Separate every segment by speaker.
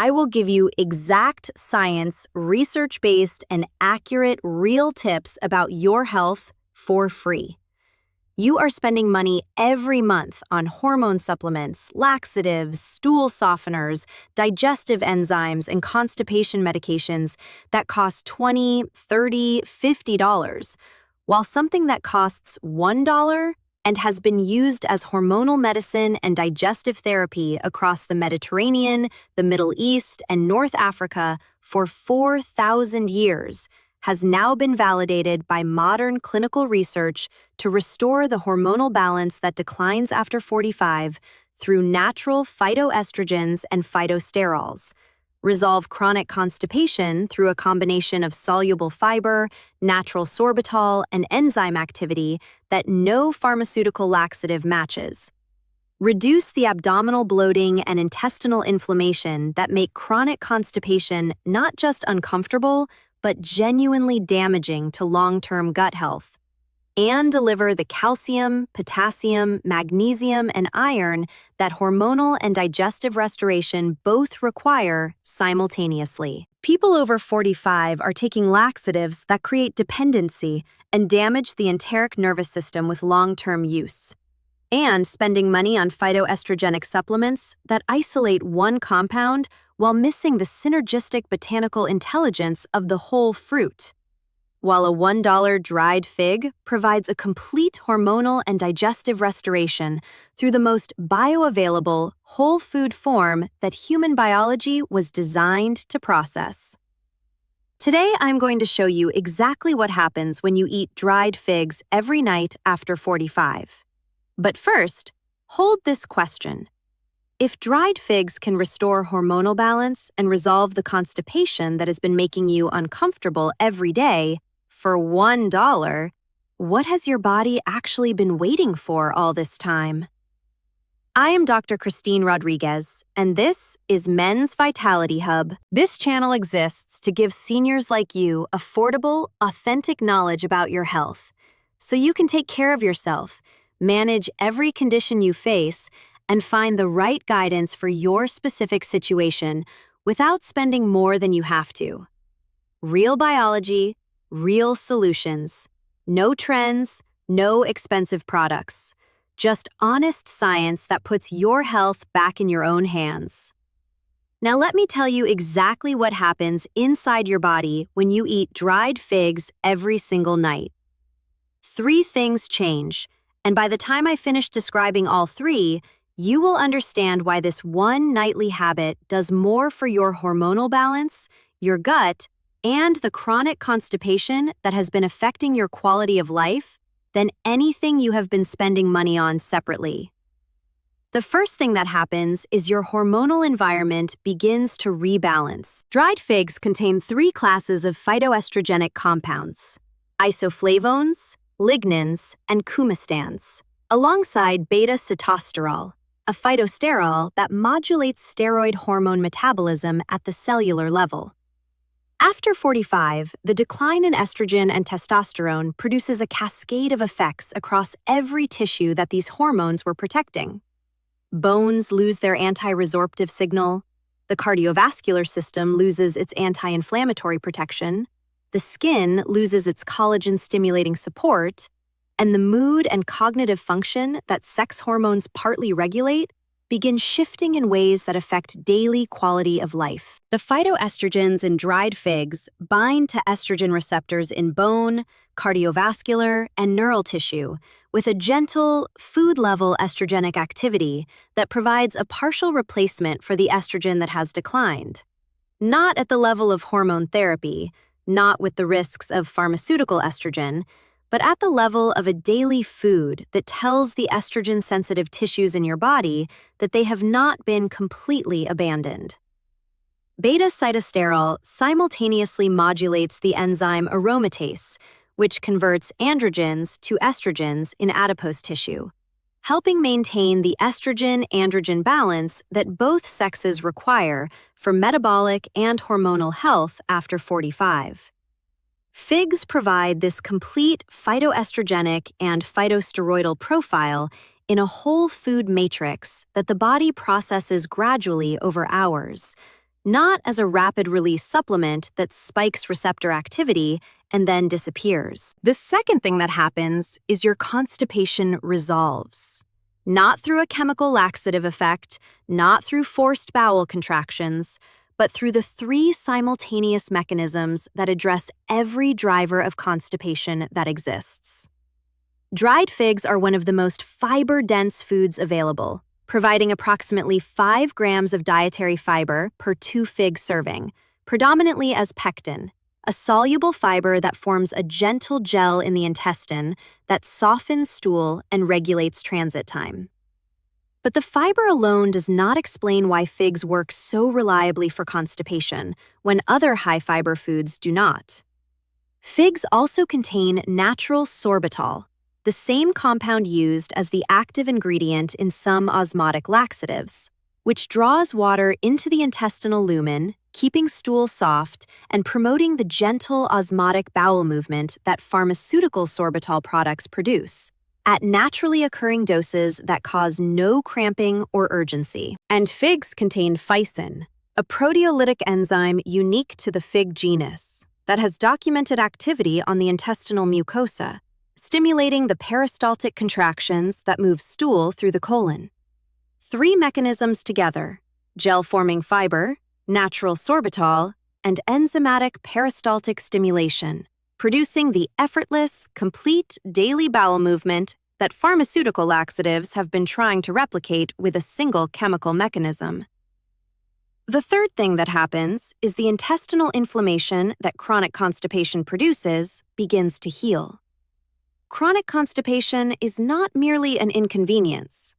Speaker 1: I will give you exact science, research-based, and accurate real tips about your health for free. You are spending money every month on hormone supplements, laxatives, stool softeners, digestive enzymes, and constipation medications that cost $20, $30, $50, while something that costs $1 and has been used as hormonal medicine and digestive therapy across the Mediterranean, the Middle East, and North Africa for 4,000 years, has now been validated by modern clinical research to restore the hormonal balance that declines after 45 through natural phytoestrogens and phytosterols, resolve chronic constipation through a combination of soluble fiber, natural sorbitol, and enzyme activity that no pharmaceutical laxative matches, reduce the abdominal bloating and intestinal inflammation that make chronic constipation not just uncomfortable, but genuinely damaging to long-term gut health, and deliver the calcium, potassium, magnesium, and iron that hormonal and digestive restoration both require simultaneously. People over 45 are taking laxatives that create dependency and damage the enteric nervous system with long-term use, and spending money on phytoestrogenic supplements that isolate one compound while missing the synergistic botanical intelligence of the whole fruit. While a $1 dried fig provides a complete hormonal and digestive restoration through the most bioavailable, whole food form that human biology was designed to process. Today, I'm going to show you exactly what happens when you eat dried figs every night after 45. But first, hold this question. If dried figs can restore hormonal balance and resolve the constipation that has been making you uncomfortable every day for $1, what has your body actually been waiting for all this time? I am Dr. Christine Rodriguez, and this is Men's Vitality Hub. This channel exists to give seniors like you affordable, authentic knowledge about your health, so you can take care of yourself, manage every condition you face, and find the right guidance for your specific situation without spending more than you have to. Real biology, real solutions. No trends, no expensive products. Just honest science that puts your health back in your own hands. Now let me tell you exactly what happens inside your body when you eat dried figs every single night. 3 things change, and by the time I finish describing all 3, you will understand why this one nightly habit does more for your hormonal balance, your gut, and the chronic constipation that has been affecting your quality of life than anything you have been spending money on separately. The first thing that happens is your hormonal environment begins to rebalance. Dried figs contain 3 classes of phytoestrogenic compounds: isoflavones, lignans, and coumestans, alongside beta-sitosterol, a phytosterol that modulates steroid hormone metabolism at the cellular level. After 45, the decline in estrogen and testosterone produces a cascade of effects across every tissue that these hormones were protecting. Bones lose their anti-resorptive signal, the cardiovascular system loses its anti-inflammatory protection, the skin loses its collagen-stimulating support, and the mood and cognitive function that sex hormones partly regulate begin shifting in ways that affect daily quality of life. The phytoestrogens in dried figs bind to estrogen receptors in bone, cardiovascular, and neural tissue with a gentle, food-level estrogenic activity that provides a partial replacement for the estrogen that has declined. Not at the level of hormone therapy, not with the risks of pharmaceutical estrogen, but at the level of a daily food that tells the estrogen-sensitive tissues in your body that they have not been completely abandoned. Beta-sitosterol simultaneously modulates the enzyme aromatase, which converts androgens to estrogens in adipose tissue, helping maintain the estrogen-androgen balance that both sexes require for metabolic and hormonal health after 45. Figs provide this complete phytoestrogenic and phytosteroidal profile in a whole food matrix that the body processes gradually over hours, not as a rapid-release supplement that spikes receptor activity and then disappears. The second thing that happens is your constipation resolves. Not through a chemical laxative effect, not through forced bowel contractions, but through the 3 simultaneous mechanisms that address every driver of constipation that exists. Dried figs are one of the most fiber-dense foods available, providing approximately 5 grams of dietary fiber per 2 fig serving, predominantly as pectin, a soluble fiber that forms a gentle gel in the intestine that softens stool and regulates transit time. But the fiber alone does not explain why figs work so reliably for constipation when other high-fiber foods do not. Figs also contain natural sorbitol, the same compound used as the active ingredient in some osmotic laxatives, which draws water into the intestinal lumen, keeping stool soft and promoting the gentle osmotic bowel movement that pharmaceutical sorbitol products produce, at naturally occurring doses that cause no cramping or urgency. And figs contain phycin, a proteolytic enzyme unique to the fig genus that has documented activity on the intestinal mucosa, stimulating the peristaltic contractions that move stool through the colon. 3 mechanisms together: gel-forming fiber, natural sorbitol, and enzymatic peristaltic stimulation, producing the effortless, complete daily bowel movement that pharmaceutical laxatives have been trying to replicate with a single chemical mechanism. The third thing that happens is the intestinal inflammation that chronic constipation produces begins to heal. Chronic constipation is not merely an inconvenience.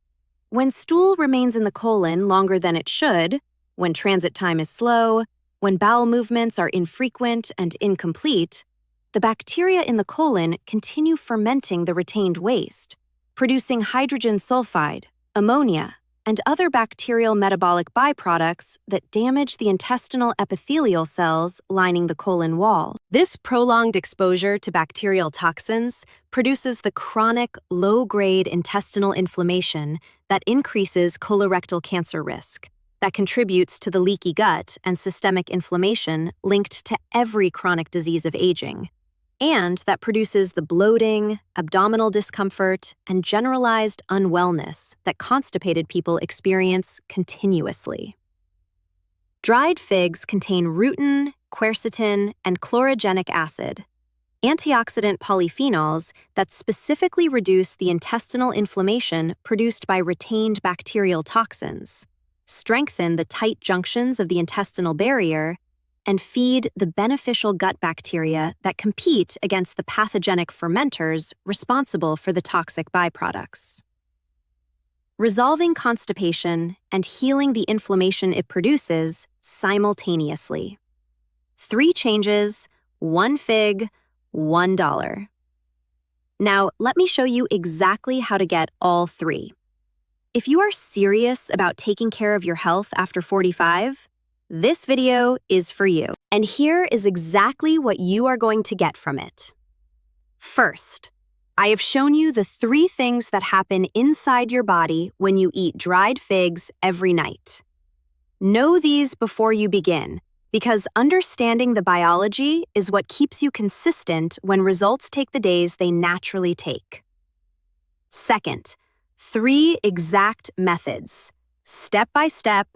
Speaker 1: When stool remains in the colon longer than it should, when transit time is slow, when bowel movements are infrequent and incomplete, the bacteria in the colon continue fermenting the retained waste, producing hydrogen sulfide, ammonia, and other bacterial metabolic byproducts that damage the intestinal epithelial cells lining the colon wall. This prolonged exposure to bacterial toxins produces the chronic, low-grade intestinal inflammation that increases colorectal cancer risk, that contributes to the leaky gut and systemic inflammation linked to every chronic disease of aging, and that produces the bloating, abdominal discomfort, and generalized unwellness that constipated people experience continuously. Dried figs contain rutin, quercetin, and chlorogenic acid, antioxidant polyphenols that specifically reduce the intestinal inflammation produced by retained bacterial toxins, strengthen the tight junctions of the intestinal barrier, and feed the beneficial gut bacteria that compete against the pathogenic fermenters responsible for the toxic byproducts. Resolving constipation and healing the inflammation it produces simultaneously. 3 changes, 1 fig, $1. Now, let me show you exactly how to get all 3. If you are serious about taking care of your health after 45, this video is for you. And here is exactly what you are going to get from it. First, I have shown you the 3 things that happen inside your body when you eat dried figs every night. Know these before you begin, because understanding the biology is what keeps you consistent when results take the days they naturally take. Second, 3 exact methods, step by step,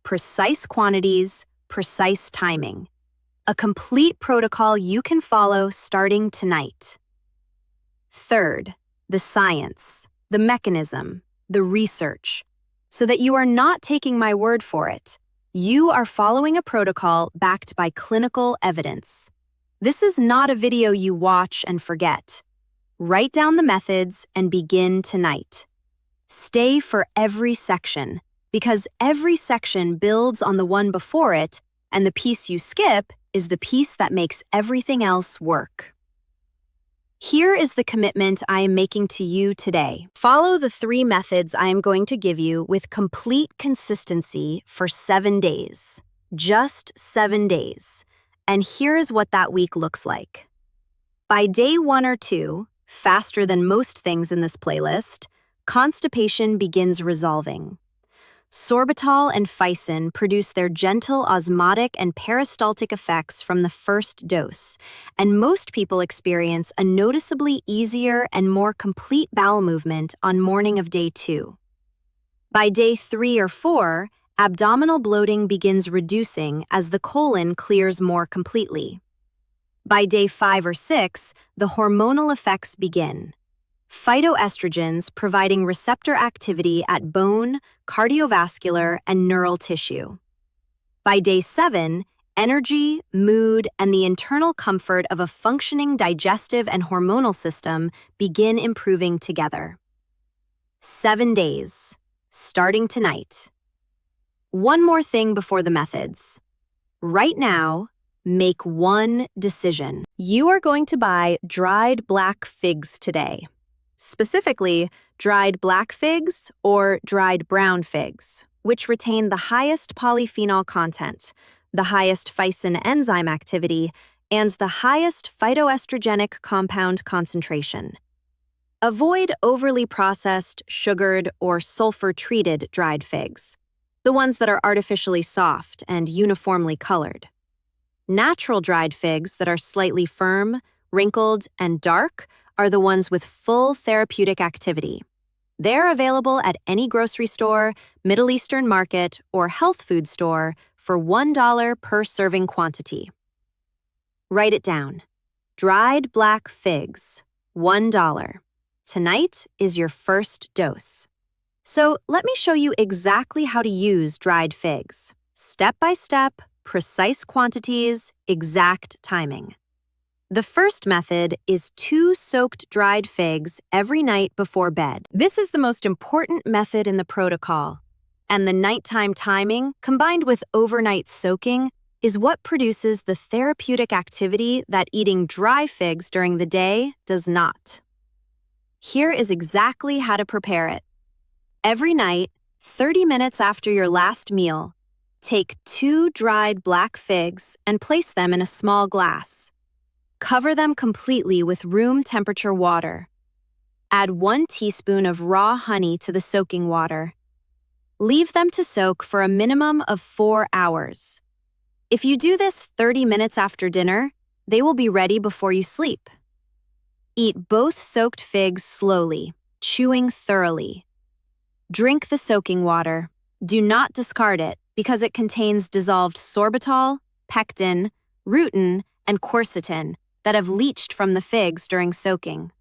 Speaker 1: precise quantities, precise timing. A complete protocol you can follow starting tonight. Third, the science, the mechanism, the research, so that you are not taking my word for it. You are following a protocol backed by clinical evidence. This is not a video you watch and forget. Write down the methods and begin tonight. Stay for every section, because every section builds on the one before it, and the piece you skip is the piece that makes everything else work. Here is the commitment I am making to you today. Follow the 3 methods I am going to give you with complete consistency for 7 days. Just 7 days. And here's what that week looks like. By day 1 or 2, faster than most things in this playlist, constipation begins resolving. Sorbitol and physin produce their gentle osmotic and peristaltic effects from the first dose, and most people experience a noticeably easier and more complete bowel movement on morning of day 2. By day 3 or 4, abdominal bloating begins reducing as the colon clears more completely. By day 5 or 6, the hormonal effects begin. Phytoestrogens providing receptor activity at bone, cardiovascular, and neural tissue. By day 7, energy, mood, and the internal comfort of a functioning digestive and hormonal system begin improving together. 7 days, starting tonight. One more thing before the methods. Right now, make one decision. You are going to buy dried black figs today. Specifically, dried black figs or dried brown figs, which retain the highest polyphenol content, the highest physin enzyme activity, and the highest phytoestrogenic compound concentration. Avoid overly processed, sugared, or sulfur-treated dried figs, the ones that are artificially soft and uniformly colored. Natural dried figs that are slightly firm, wrinkled, and dark are the ones with full therapeutic activity. They're available at any grocery store, Middle Eastern market, or health food store for $1 per serving quantity. Write it down. Dried black figs, $1. Tonight is your first dose. So let me show you exactly how to use dried figs. Step by step, precise quantities, exact timing. The first method is 2 soaked dried figs every night before bed. This is the most important method in the protocol, and the nighttime timing, combined with overnight soaking, is what produces the therapeutic activity that eating dry figs during the day does not. Here is exactly how to prepare it. Every night, 30 minutes after your last meal, take 2 dried black figs and place them in a small glass. Cover them completely with room temperature water. Add 1 teaspoon of raw honey to the soaking water. Leave them to soak for a minimum of 4 hours. If you do this 30 minutes after dinner, they will be ready before you sleep. Eat both soaked figs slowly, chewing thoroughly. Drink the soaking water. Do not discard it because it contains dissolved sorbitol, pectin, rutin, and quercetin that have leached from the figs during soaking.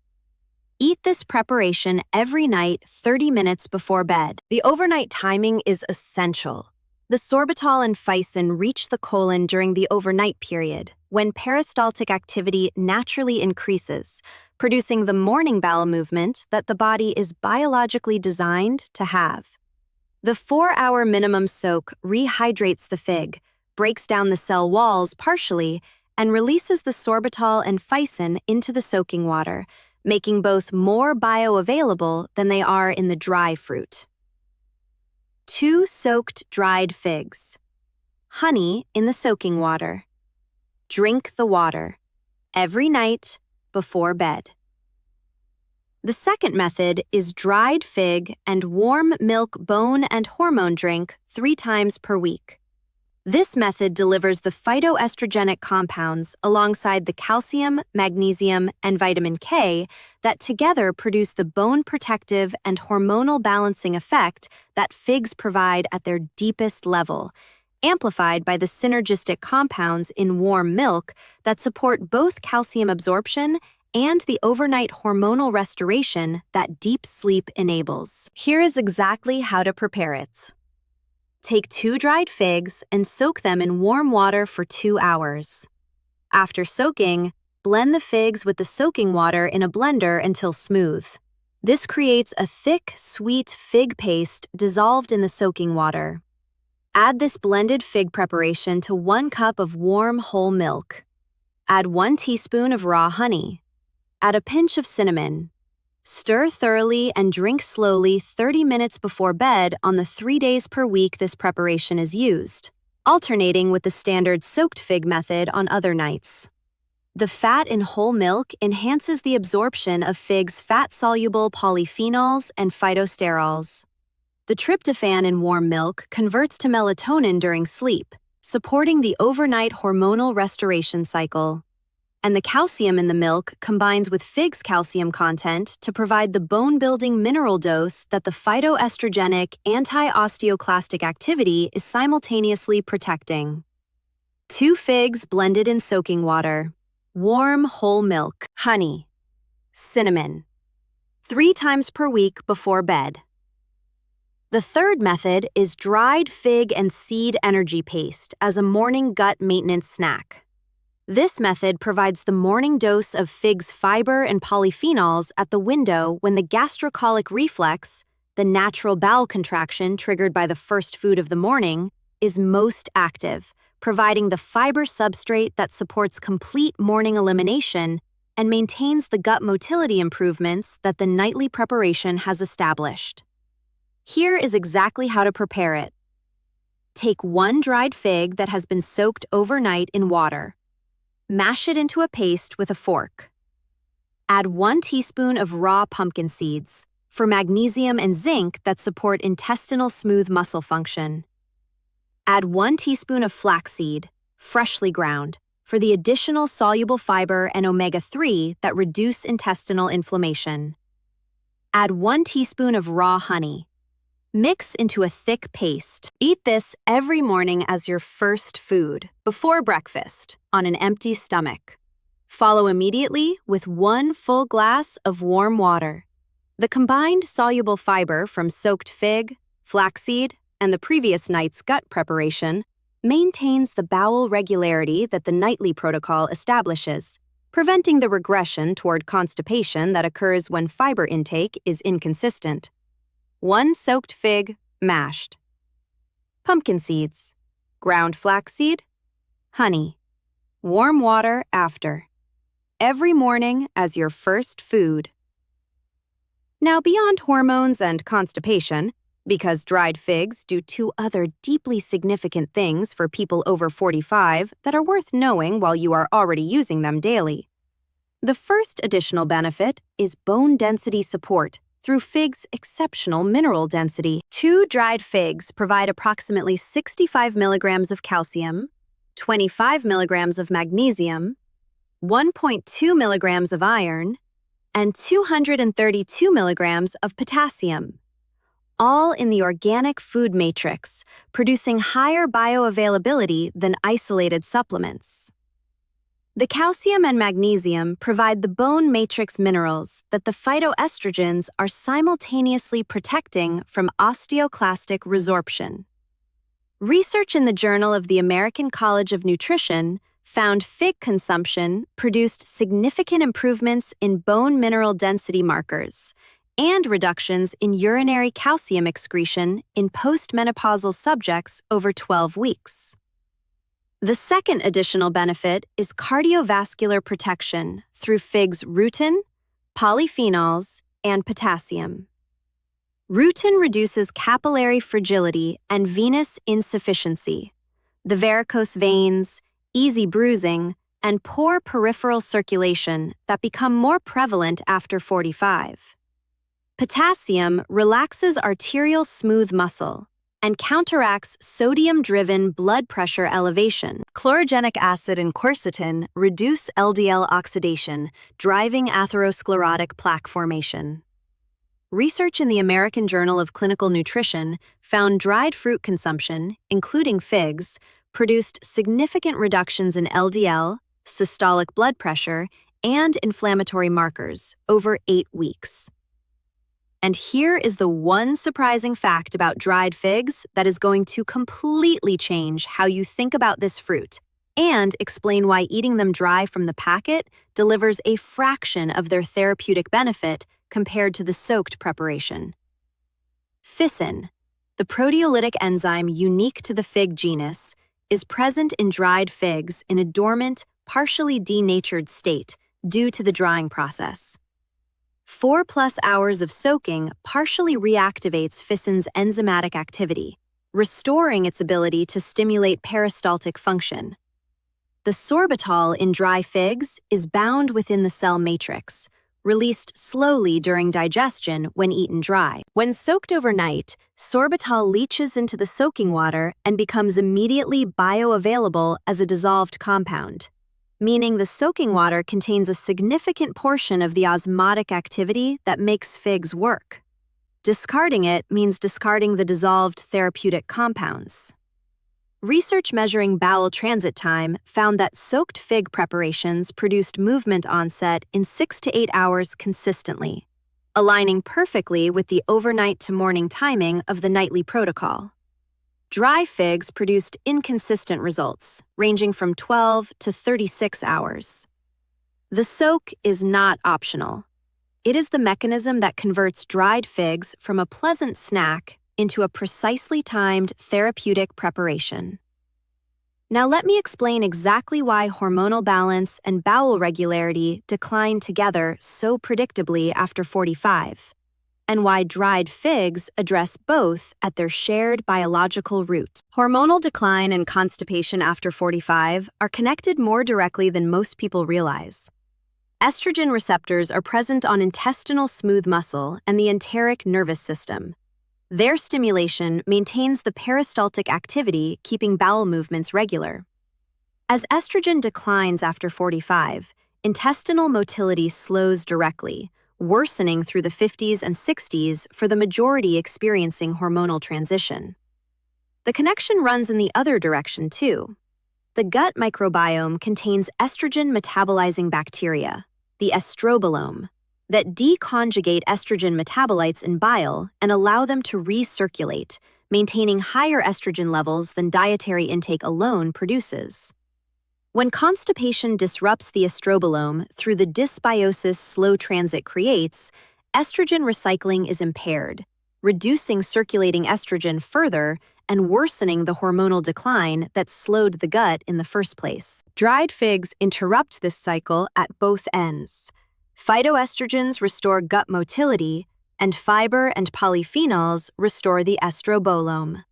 Speaker 1: Eat this preparation every night 30 minutes before bed. The overnight timing is essential. The sorbitol and physin reach the colon during the overnight period, when peristaltic activity naturally increases, producing the morning bowel movement that the body is biologically designed to have. The 4-hour minimum soak rehydrates the fig, breaks down the cell walls partially, and releases the sorbitol and physin into the soaking water, making both more bioavailable than they are in the dry fruit. 2 soaked dried figs. Honey in the soaking water. Drink the water every night before bed. The second method is dried fig and warm milk bone and hormone drink 3 times per week. This method delivers the phytoestrogenic compounds alongside the calcium, magnesium, and vitamin K that together produce the bone protective and hormonal balancing effect that figs provide at their deepest level, amplified by the synergistic compounds in warm milk that support both calcium absorption and the overnight hormonal restoration that deep sleep enables. Here is exactly how to prepare it. Take 2 dried figs and soak them in warm water for 2 hours. After soaking, blend the figs with the soaking water in a blender until smooth. This creates a thick, sweet fig paste dissolved in the soaking water. Add this blended fig preparation to 1 cup of warm whole milk. Add 1 teaspoon of raw honey. Add a pinch of cinnamon. Stir thoroughly and drink slowly 30 minutes before bed on the 3 days per week this preparation is used, alternating with the standard soaked fig method on other nights. The fat in whole milk enhances the absorption of figs' fat-soluble polyphenols and phytosterols. The tryptophan in warm milk converts to melatonin during sleep, supporting the overnight hormonal restoration cycle. And the calcium in the milk combines with fig's calcium content to provide the bone-building mineral dose that the phytoestrogenic anti-osteoclastic activity is simultaneously protecting. 2 figs blended in soaking water, warm whole milk, honey, cinnamon, 3 times per week before bed. The third method is dried fig and seed energy paste as a morning gut maintenance snack. This method provides the morning dose of fig's fiber and polyphenols at the window when the gastrocolic reflex, the natural bowel contraction triggered by the first food of the morning, is most active, providing the fiber substrate that supports complete morning elimination and maintains the gut motility improvements that the nightly preparation has established. Here is exactly how to prepare it. Take 1 dried fig that has been soaked overnight in water. Mash it into a paste with a fork. Add 1 teaspoon of raw pumpkin seeds for magnesium and zinc that support intestinal smooth muscle function. Add 1 teaspoon of flaxseed, freshly ground, for the additional soluble fiber and omega-3 that reduce intestinal inflammation. Add 1 teaspoon of raw honey. Mix into a thick paste. Eat this every morning as your first food, before breakfast, on an empty stomach. Follow immediately with 1 full glass of warm water. The combined soluble fiber from soaked fig, flaxseed, and the previous night's gut preparation maintains the bowel regularity that the nightly protocol establishes, preventing the regression toward constipation that occurs when fiber intake is inconsistent. 1 soaked fig, mashed. Pumpkin seeds, ground flaxseed, honey. Warm water after. Every morning as your first food. Now, beyond hormones and constipation, because dried figs do 2 other deeply significant things for people over 45 that are worth knowing while you are already using them daily. The first additional benefit is bone density support through fig's exceptional mineral density. 2 dried figs provide approximately 65 milligrams of calcium, 25 milligrams of magnesium, 1.2 milligrams of iron, and 232 milligrams of potassium, all in the organic food matrix, producing higher bioavailability than isolated supplements. The calcium and magnesium provide the bone matrix minerals that the phytoestrogens are simultaneously protecting from osteoclastic resorption. Research in the Journal of the American College of Nutrition found fig consumption produced significant improvements in bone mineral density markers and reductions in urinary calcium excretion in postmenopausal subjects over 12 weeks. The second additional benefit is cardiovascular protection through fig's rutin, polyphenols, and potassium. Rutin reduces capillary fragility and venous insufficiency, the varicose veins, easy bruising, and poor peripheral circulation that become more prevalent after 45. Potassium relaxes arterial smooth muscle and counteracts sodium-driven blood pressure elevation. Chlorogenic acid and quercetin reduce LDL oxidation, driving atherosclerotic plaque formation. Research in the American Journal of Clinical Nutrition found dried fruit consumption, including figs, produced significant reductions in LDL, systolic blood pressure, and inflammatory markers over 8 weeks. And here is the one surprising fact about dried figs that is going to completely change how you think about this fruit and explain why eating them dry from the packet delivers a fraction of their therapeutic benefit compared to the soaked preparation. Ficin, the proteolytic enzyme unique to the fig genus, is present in dried figs in a dormant, partially denatured state due to the drying process. 4+ hours of soaking partially reactivates ficin's enzymatic activity, restoring its ability to stimulate peristaltic function. The sorbitol in dry figs is bound within the cell matrix, released slowly during digestion when eaten dry. When soaked overnight, sorbitol leaches into the soaking water and becomes immediately bioavailable as a dissolved compound, meaning the soaking water contains a significant portion of the osmotic activity that makes figs work. Discarding it means discarding the dissolved therapeutic compounds. Research measuring bowel transit time found that soaked fig preparations produced movement onset in 6 to 8 hours consistently, aligning perfectly with the overnight to morning timing of the nightly protocol. Dry figs produced inconsistent results, ranging from 12 to 36 hours. The soak is not optional. It is the mechanism that converts dried figs from a pleasant snack into a precisely timed therapeutic preparation. Now let me explain exactly why hormonal balance and bowel regularity decline together so predictably after 45, and why dried figs address both at their shared biological root. Hormonal decline and constipation after 45 are connected more directly than most people realize. Estrogen receptors are present on intestinal smooth muscle and the enteric nervous system. Their stimulation maintains the peristaltic activity, keeping bowel movements regular. As estrogen declines after 45, intestinal motility slows directly, worsening through the 50s and 60s for the majority experiencing hormonal transition. The connection runs in the other direction too. The gut microbiome contains estrogen-metabolizing bacteria, the estrobolome, that deconjugate estrogen metabolites in bile and allow them to recirculate, maintaining higher estrogen levels than dietary intake alone produces. When constipation disrupts the estrobolome through the dysbiosis slow transit creates, estrogen recycling is impaired, reducing circulating estrogen further and worsening the hormonal decline that slowed the gut in the first place. Dried figs interrupt this cycle at both ends. Phytoestrogens restore gut motility, and fiber and polyphenols restore the estrobolome.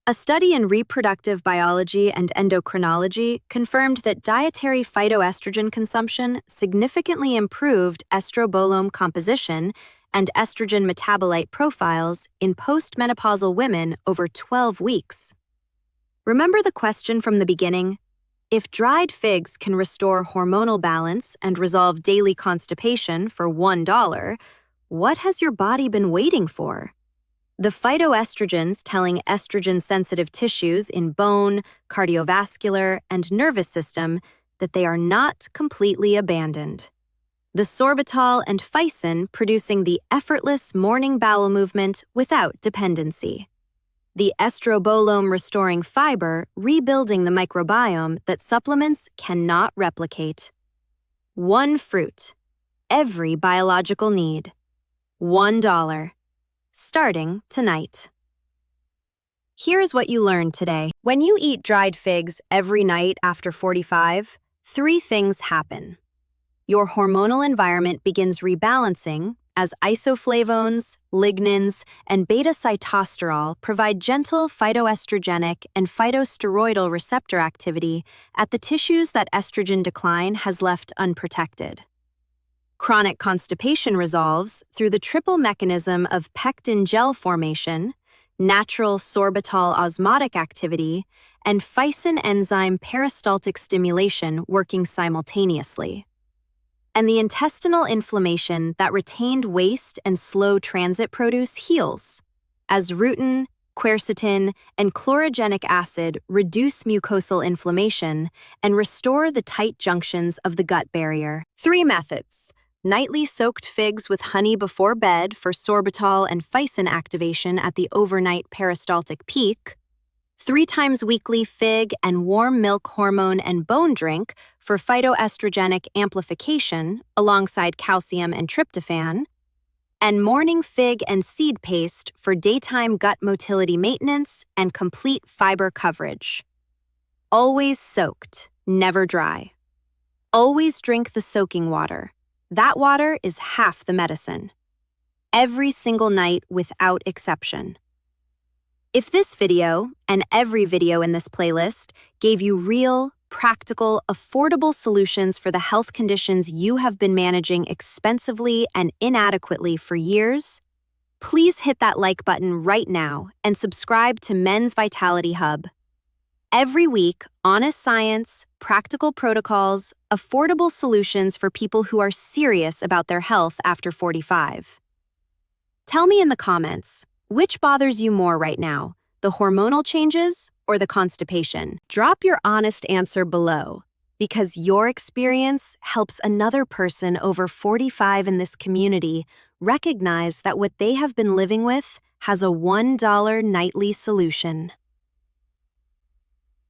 Speaker 1: A study in reproductive biology and endocrinology confirmed that dietary phytoestrogen consumption significantly improved estrobolome composition and estrogen metabolite profiles in postmenopausal women over 12 weeks. Remember the question from the beginning? If dried figs can restore hormonal balance and resolve daily constipation for $1, what has your body been waiting for? The phytoestrogens telling estrogen-sensitive tissues in bone, cardiovascular, and nervous system that they are not completely abandoned. The sorbitol and physin producing the effortless morning bowel movement without dependency. The estrobolome restoring fiber, rebuilding the microbiome that supplements cannot replicate. One fruit, every biological need. $1. Starting tonight. Here's what you learned today. When you eat dried figs every night after 45, 3 things happen. Your hormonal environment begins rebalancing as isoflavones, lignans, and beta-sitosterol provide gentle phytoestrogenic and phytosteroidal receptor activity at the tissues that estrogen decline has left unprotected. Chronic constipation resolves through the triple mechanism of pectin gel formation, natural sorbitol osmotic activity, and physin enzyme peristaltic stimulation working simultaneously. And the intestinal inflammation that retained waste and slow transit produce heals, as rutin, quercetin, and chlorogenic acid reduce mucosal inflammation and restore the tight junctions of the gut barrier. 3 methods. Nightly soaked figs with honey before bed for sorbitol and physin activation at the overnight peristaltic peak. 3 times weekly fig and warm milk hormone and bone drink for phytoestrogenic amplification alongside calcium and tryptophan. And morning fig and seed paste for daytime gut motility maintenance and complete fiber coverage. Always soaked, never dry. Always drink the soaking water. That water is half the medicine. Every single night without exception. If this video, and every video in this playlist, gave you real, practical, affordable solutions for the health conditions you have been managing expensively and inadequately for years? Please hit that like button right now and subscribe to Men's Vitality Hub. Every week, honest science, practical protocols, affordable solutions for people who are serious about their health after 45. Tell me in the comments, which bothers you more right now, the hormonal changes or the constipation? Drop your honest answer below, because your experience helps another person over 45 in this community recognize that what they have been living with has a $1 nightly solution.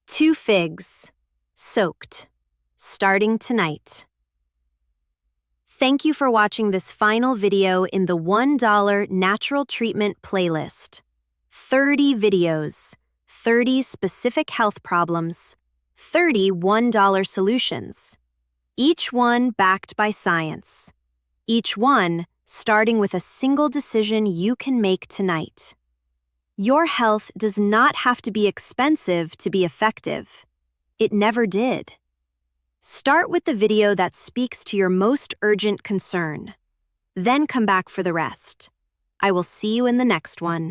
Speaker 1: 2 figs, soaked, starting tonight. Thank you for watching this final video in the $1 natural treatment playlist. 30 videos, 30 specific health problems, 30 $1 solutions. Each one backed by science. Each one starting with a single decision you can make tonight. Your health does not have to be expensive to be effective. It never did. Start with the video that speaks to your most urgent concern. Then come back for the rest. I will see you in the next one.